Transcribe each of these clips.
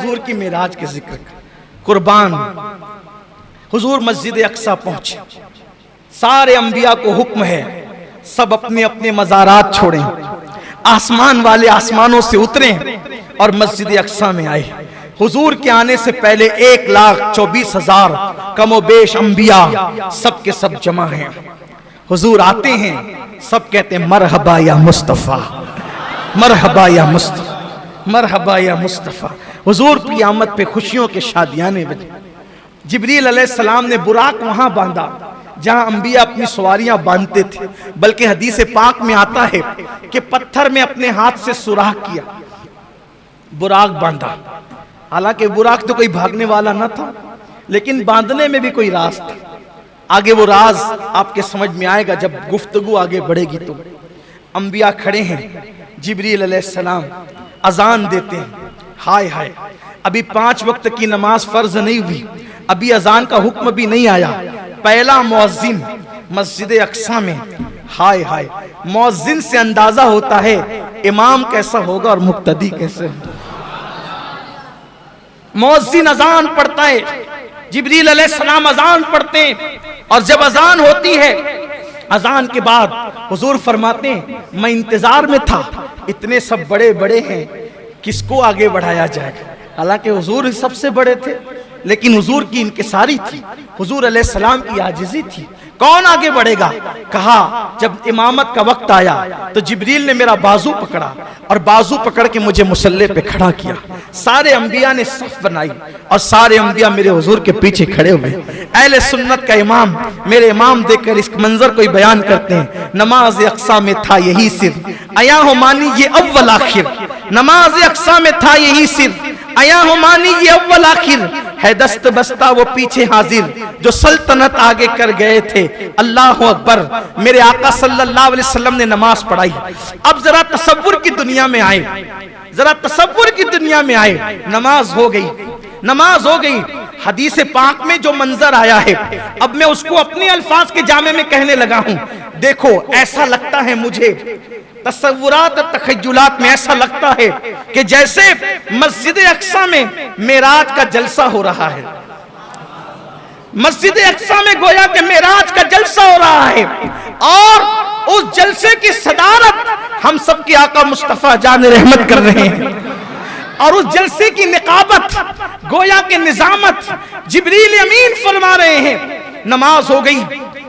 हुजूर की मेराज के जिक्र का। कुर्बान, हुजूर मस्जिद अक्सा पहुंचे। सारे अंबिया को हुक्म है सब अपने अपने मज़ारात छोड़ें, आसमान वाले आसमानों से उतरें और मस्जिद अक्सा में आए। हुजूर के आने से पहले 1,24,000 कमोबेश अंबिया सब के सब जमा हैं। हुजूर आते हैं, सब कहते हैं मरहबा या मुस्तफ़ा, मरहबा या मुस्तफ़ा, मरहबा या मुस्तफ़ा। हुजूर की आमद पे खुशियों के शादियाने बजे। जिब्रील अलैहिस्सलाम ने बुराक वहां बांधा जहां अंबिया अपनी सवारियां बांधते थे, बल्कि हदीस पाक में आता है कि पत्थर में अपने हाथ से सुराख किया, बुराक बांधा। हालांकि बुराक तो कोई भागने वाला ना था, लेकिन बांधने में भी कोई राज था। आगे वो राज आपके समझ में आएगा जब गुफ्तगू आगे बढ़ेगी। तो अंबिया खड़े हैं, जिब्रील अलैहिस्सलाम अजान देते हैं। हाय हाय, अभी 5 वक्त की नमाज फर्ज नहीं हुई, अभी अजान का हुक्म भी नहीं आया। पहला मुअज्जिन मस्जिद अक्सा में। हाय हाय, मुअज्जिन से अंदाजा होता है इमाम कैसा होगा और मुक्तदी कैसे। मुअज्जिन अजान पढ़ता है, जिब्रील अलैहिस्सलाम अजान पढ़ते हैं, और जब अजान होती है, अजान के बाद हुजूर फरमाते हैं मैं इंतजार में था, इतने सब बड़े बड़े हैं, किसको आगे बढ़ाया जाएगा। हालांकि हुजूर सबसे बड़े थे, लेकिन हुजूर की इनकिसारी थी, हुजूर अलैहिस्सलाम की आजिज़ी थी। कौन आगे बढ़ेगा? कहा जब इमामत का वक्त आया तो जिब्रील ने मेरा बाजू पकड़ा और बाजू पकड़ के मुझे मुसल्ले पे खड़ा किया। सारे अंबिया ने सफ बनाई और सारे अंबिया मेरे हुजूर के पीछे खड़े हुए। अहले सुन्नत का इमाम, मेरे इमाम देखकर इस मंजर को बयान करते हैं, नमाज अक्सा में था यही सिर, आया हो मानी ये अव्वल आखिर। नमाज अक्सा में था यही सिर, आया हो मानी ये अव्वल आखिर। है दस्त बस्ता वो पीछे हाजिर, जो सल्तनत आगे कर गए थे। अल्लाह अकबर। मेरे आका सल्लल्लाहु अलैहि वसल्लम ने नमाज पढ़ाई। अब जरा तसव्वुर की दुनिया में आए, जरा तसव्वुर की दुनिया में आए। नमाज हो गई, नमाज हो गई। हदीस पाक में जो मंजर आया है, अब मैं उसको अपने अल्फाज के जामे में कहने लगा हूं। देखो, ऐसा लगता है मुझे, तसव्वुरात और तखय्युलात में ऐसा लगता है कि जैसे मस्जिद अक्सा में मेराज का जलसा हो रहा है। मस्जिद अक्सा में गोया के मेराज का जलसा हो रहा है, और उस जलसे की सदारत हम सब के आका मुस्तफा जान रहमत कर रहे हैं, और उस जलसे की निकाबत, गोया के निजामत जिब्रील अमीन फरमा रहे हैं। नमाज हो गई,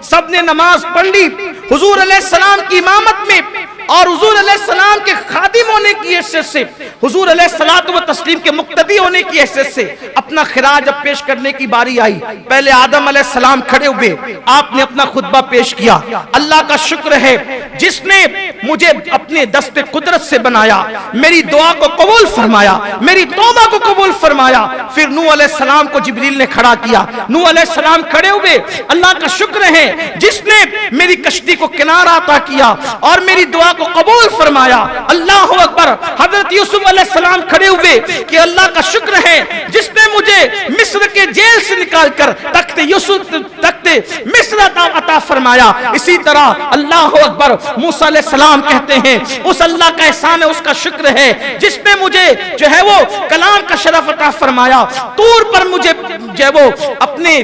सबने नमाज पढ़ ली हुजूर अलैहिस्सलाम की इमामत में, और हुजूर अलैहिस्सलाम के खादिम होने की हैसियत से, हुजूर अलैहिस्सलातु व तस्लीम के मुक्तदी होने की हैसियत से अपना खिराज अब पेश करने की बारी आई। पहले आदम अलैहिस्सलाम खड़े हुए, आपने अपना खुतबा पेश किया। अल्लाह का शुक्र है जिसने मुझे अपने दस्ते कुदरत से बनाया, मेरी दुआ को कबूल फरमाया, मेरी तौबा को कबूल फरमाया। फिर नूह अलैहिस्सलाम को जिब्रील ने खड़ा किया, नूह अलैहिस्सलाम खड़े हुए। अल्लाह का शुक्र है जिसने मेरी कश्ती को किनारा अता किया और मेरी दुआ को कबूल फरमाया। अल्लाह अकबर। हजरत यूसुफ अलैहिस्सलाम खड़े हुए कि अल्लाह का शुक्र है जिसने मुझे मिस्र के जेल से निकालकर तख्ते यूसुफ, तख्ते मिस्र अता फरमाया। इसी तरह अल्लाह अकबर। मूसा अलैहिस्सलाम कहते हैं उस अल्लाह का एहसान है, उसका शुक्र है जिसने मुझे जो है वो कलाम का शरफ अता फरमाया। तूर पर मुझे जो है वो अपने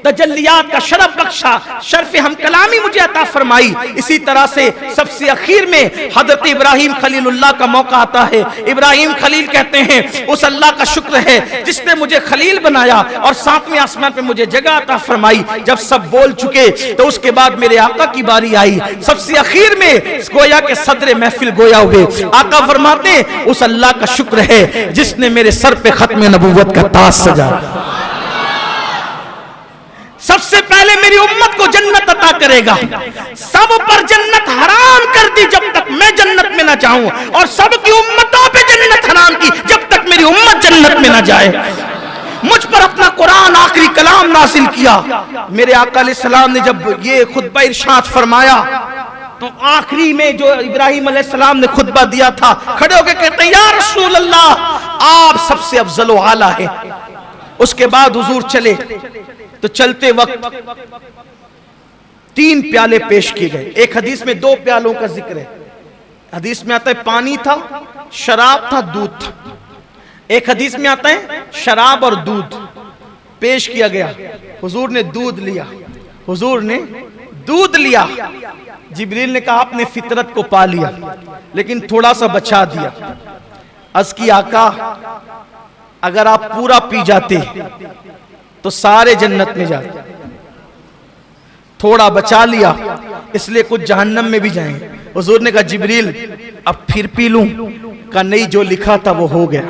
तजल्लियात का शरफ बख्शा, शर्फ हम कलामी मुझे अता फरमाई। इसी तरह से सबसे आखिर में हजरत इब्राहिम खलीलुल्लाह का मौका आता है। इब्राहिम खलील कहते हैं उस अल्लाह का शुक्र है जिसने मुझे खलील बनाया और 7वें आसमान पे मुझे जगह अता फरमाई। जब सब बोल चुके तो उसके बाद मेरे आका की बारी आई। सबसे आखिर में गोया के सदर महफिल गोया हुए, आका फरमाते उस अल्लाह का शुक्र है जिसने मेरे सर पे खत्म नबूवत का ताज सजाया। सबसे पहले मेरी उम्मत को जन्नत अता करेगा। सब पर जन्नत हराम कर दी जब तक मैं जन्नत में ना जाऊं, और सबकी उम्मतों पे जन्नत हराम की जब तक मेरी उम्मत जन्नत में ना जाए। मुझ पर अपना कुरान आखिरी कलाम नासिल किया। मेरे आका अलैहिस्सलाम ने जब ये खुतबा इरशाद फरमाया तो आखिरी में जो इब्राहिम अलैहिस्सलाम ने खुतबा दिया था, खड़े होकर कहते हैं या रसूल अल्लाह, आप सबसे अफजल व आला है। उसके बाद हुजूर चले तो चलते वक्त 3 प्याले पेश किए गए। एक हदीस में 2 प्यालों का जिक्र है। हदीस में आता है पानी था, शराब था, दूध था। एक हदीस में आता है शराब और दूध पेश किया गया, हुजूर ने दूध लिया, हुजूर ने दूध लिया। जिब्रील ने कहा आपने फितरत को पा लिया लेकिन थोड़ा सा बचा दिया। अर्ज़ की आका अगर आप पूरा पी जाते तो सारे जन्नत में जाते, थोड़ा बचा लिया इसलिए कुछ जहन्नम में भी जाएंगे। हुजूर ने कहा जिब्रील अब फिर पी लूं? का नहीं, जो लिखा था वो हो गया।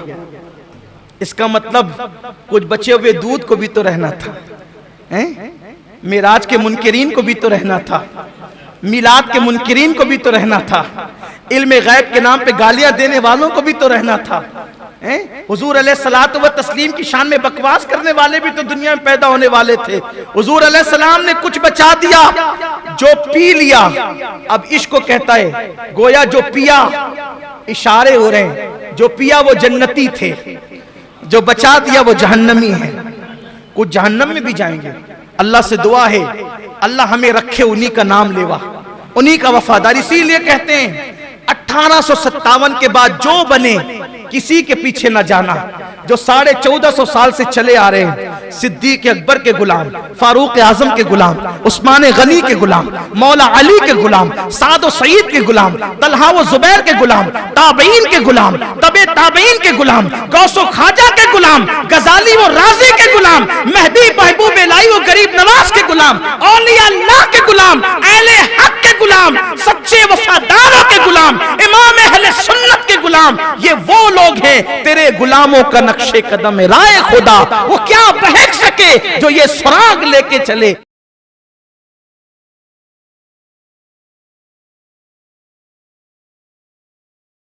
इसका मतलब कुछ बचे हुए दूध को भी तो रहना था, मेराज के मुनकिरीन को भी तो रहना था, मिलाद के मुनकिरीन को भी तो रहना था, इल्म गैब के नाम पे गालियां देने वालों को भी तो रहना था। हुजूर अलैहिस्सलातु व तस्लीम की शान में बकवास करने वाले भी तो दुनिया में पैदा होने वाले थे। हुजूर अलैहिस्सलाम ने कुछ बचा दिया, जो पी लिया। अब इश्क को कहता है गोया जो पिया, इशारे हो रहे हैं, जो पिया वो जन्नती थे, जो बचा दिया वो जहन्नमी है। कुछ जहन्नम में भी जाएंगे। अल्लाह से दुआ है अल्लाह हमें रखे उन्हीं का नाम लेवा, उन्हीं का वफादार। इसीलिए कहते हैं 1857 के बाद जो बने किसी के पीछे न जाना। जो 1450 साल से चले आ रहे हैं, सिद्दीक अकबर के गुलाम, फारूक आजम के गुलाम, उस्मान गनी के गुलाम, मौला अली के गुलाम, साद सईद के गुलाम, तलहा व जुबैर के गुलाम, ताबईन के गुलाम, तबे ताबईन के गुलाम, गौसो खाजा के गुलाम, गजाली व राजी के गुलाम, मेहदी महबूब इलाही व गरीब नवाज के गुलाम, औलिया अल्लाह के गुलाम, अहले हक के गुलाम, सच्चे वफादारों के गुलाम, इमाम अहले सुन्नत के गुलाम। ये वो लोग हैं तेरे गुलामों का नक्शे कदम राय खुदा, वो क्या बहक सके जो ये सुराग लेके चले।